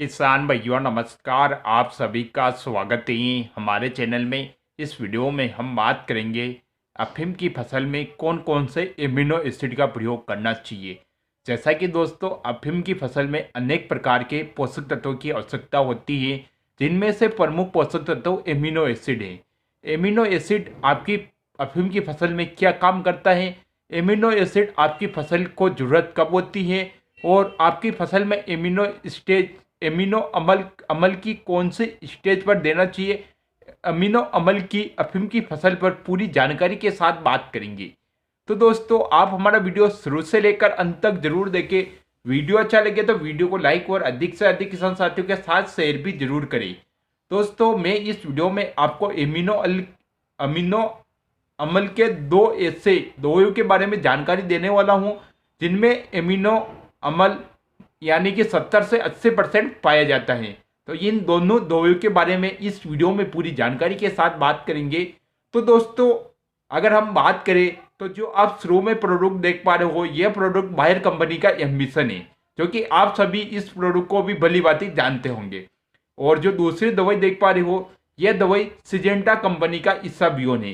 किसान भाइयों नमस्कार। आप सभी का स्वागत है हमारे चैनल में। इस वीडियो में हम बात करेंगे अफीम की फसल में कौन कौन से एमिनो एसिड का प्रयोग करना चाहिए। जैसा कि दोस्तों अफीम की फसल में अनेक प्रकार के पोषक तत्वों की आवश्यकता होती है, जिनमें से प्रमुख पोषक तत्व एमिनो एसिड है। एमिनो एसिड आपकी अफीम की फसल में क्या काम करता है, एमिनो एसिड आपकी फसल को जरूरत कब होती है और आपकी फसल में एमिनो अमल की कौन से स्टेज पर देना चाहिए, अमीनो अमल की अफीम की फसल पर पूरी जानकारी के साथ बात करेंगे। तो दोस्तों आप हमारा वीडियो शुरू से लेकर अंत तक जरूर देखें। वीडियो अच्छा लगे तो वीडियो को लाइक और अधिक से अधिक किसान साथियों के साथ शेयर भी जरूर करें। दोस्तों मैं इस वीडियो में आपको अमीनो अमल के दो ऐसे दवाइयों के बारे में जानकारी देने वाला हूं, जिनमें एमिनो अमल यानी कि 70 से 80% पाया जाता है। तो इन दोनों दवाइयों के बारे में इस वीडियो में पूरी जानकारी के साथ बात करेंगे। तो दोस्तों अगर हम बात करें तो जो आप शुरू में प्रोडक्ट देख पा रहे हो, यह प्रोडक्ट बायर कंपनी का एम्बिशन है, जो कि आप सभी इस प्रोडक्ट को भी भली भांति जानते होंगे। और जो दूसरी दवाई देख पा रहे हो, यह दवाई सिजेंटा कंपनी का इसाबियोन है।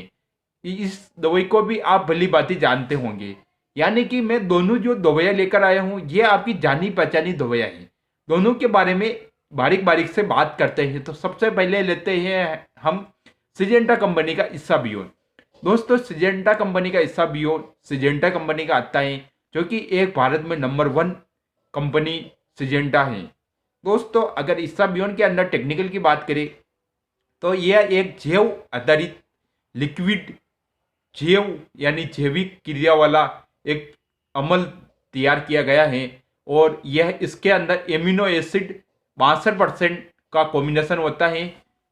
इस दवाई को भी आप भली भांति जानते होंगे। यानी कि मैं दोनों जो दवाइयाँ लेकर आया हूँ ये आपकी जानी पहचानी दवाइयाँ हैं। दोनों के बारे में बारीक बारीक से बात करते हैं। तो सबसे पहले लेते हैं हम सिजेंटा कंपनी का इसाबियोन। दोस्तों सिजेंटा कंपनी का इसाबियोन सिजेंटा कंपनी का आता है, जो कि एक भारत में नंबर 1 कंपनी सिजेंटा है। दोस्तों अगर इसाबियोन के अंदर टेक्निकल की बात करें तो यह एक जैव आधारित लिक्विड जैव यानी जैविक क्रिया वाला एक अमल तैयार किया गया है। और यह इसके अंदर एमिनो एसिड 62% का कॉम्बिनेशन होता है।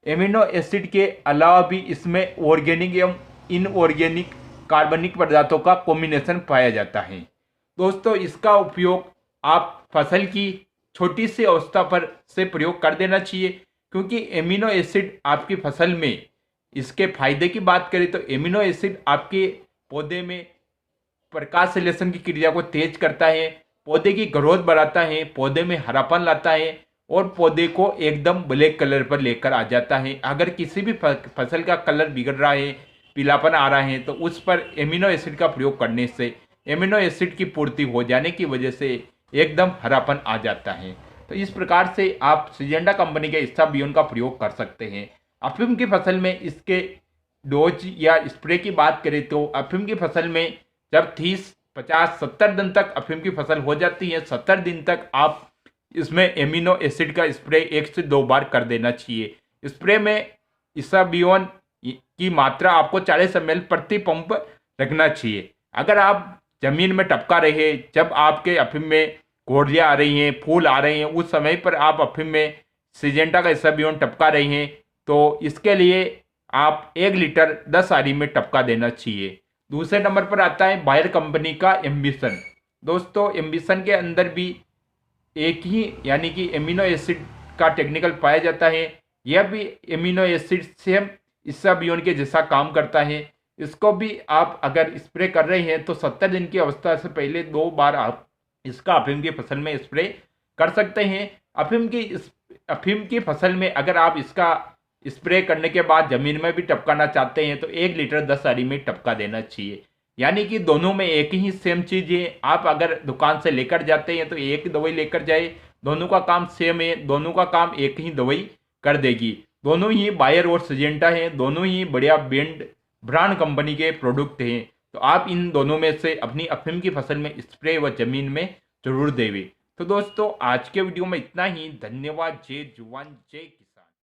एमिनो एसिड के अलावा भी इसमें ऑर्गेनिक एवं इनऑर्गेनिक कार्बनिक पदार्थों का कॉम्बिनेशन पाया जाता है। दोस्तों इसका उपयोग आप फसल की छोटी सी अवस्था पर से प्रयोग कर देना चाहिए, क्योंकि एमिनो एसिड आपकी फसल में इसके फायदे की बात करें तो एमिनो एसिड आपके पौधे में प्रकाश संश्लेषण की क्रिया को तेज करता है, पौधे की ग्रोथ बढ़ाता है, पौधे में हरापन लाता है और पौधे को एकदम ब्लैक कलर पर लेकर आ जाता है। अगर किसी भी फसल का कलर बिगड़ रहा है, पीलापन आ रहा है, तो उस पर एमिनो एसिड का प्रयोग करने से एमिनो एसिड की पूर्ति हो जाने की वजह से एकदम हरापन आ जाता है। तो इस प्रकार से आप सिजेंटा कंपनी के इसाबियोन का प्रयोग कर सकते हैं। अफीम की फसल में इसके डोज या स्प्रे की बात करें तो अफीम की फसल में जब 30, 50, 70 दिन तक अफीम की फसल हो जाती है, 70 दिन तक आप इसमें एमिनो एसिड का स्प्रे 1 से 2 बार कर देना चाहिए। स्प्रे में इसाबियोन की मात्रा आपको 40 ml प्रति पंप रखना चाहिए। अगर आप जमीन में टपका रहे, जब आपके अफीम में घोड़ियाँ आ रही हैं, फूल आ रहे हैं, उस समय पर आप अफीम में सिजेंटा का इसाबियोन टपका रहे हैं, तो इसके लिए आप 1 लीटर 10 आरी में टपका देना चाहिए। दूसरे नंबर पर आता है बायर कंपनी का एम्बिशन। दोस्तों एम्बिशन के अंदर भी एक ही यानी कि एमिनो एसिड का टेक्निकल पाया जाता है। यह भी एमिनो एसिड सेम इसाबियोन के जैसा काम करता है। इसको भी आप अगर स्प्रे कर रहे हैं तो 70 दिन की अवस्था से पहले 2 बार आप इसका अफीम की फसल में स्प्रे कर सकते हैं। अफीम की फसल में अगर आप इसका स्प्रे करने के बाद जमीन में भी टपकाना चाहते हैं तो 1 लीटर 10 आरी में टपका देना चाहिए। यानी कि दोनों में एक ही सेम चीज है। आप अगर दुकान से लेकर जाते हैं तो एक दवाई लेकर जाए, दोनों का काम सेम है, दोनों का काम एक ही दवाई कर देगी। दोनों ही बायर और सिजेंटा हैं, दोनों ही बढ़िया ब्रांड कंपनी के प्रोडक्ट हैं। तो आप इन दोनों में से अपनी अफीम की फसल में स्प्रे व जमीन में जरूर देवे। तो दोस्तों आज के वीडियो में इतना ही। धन्यवाद। जय जवान जय किसान।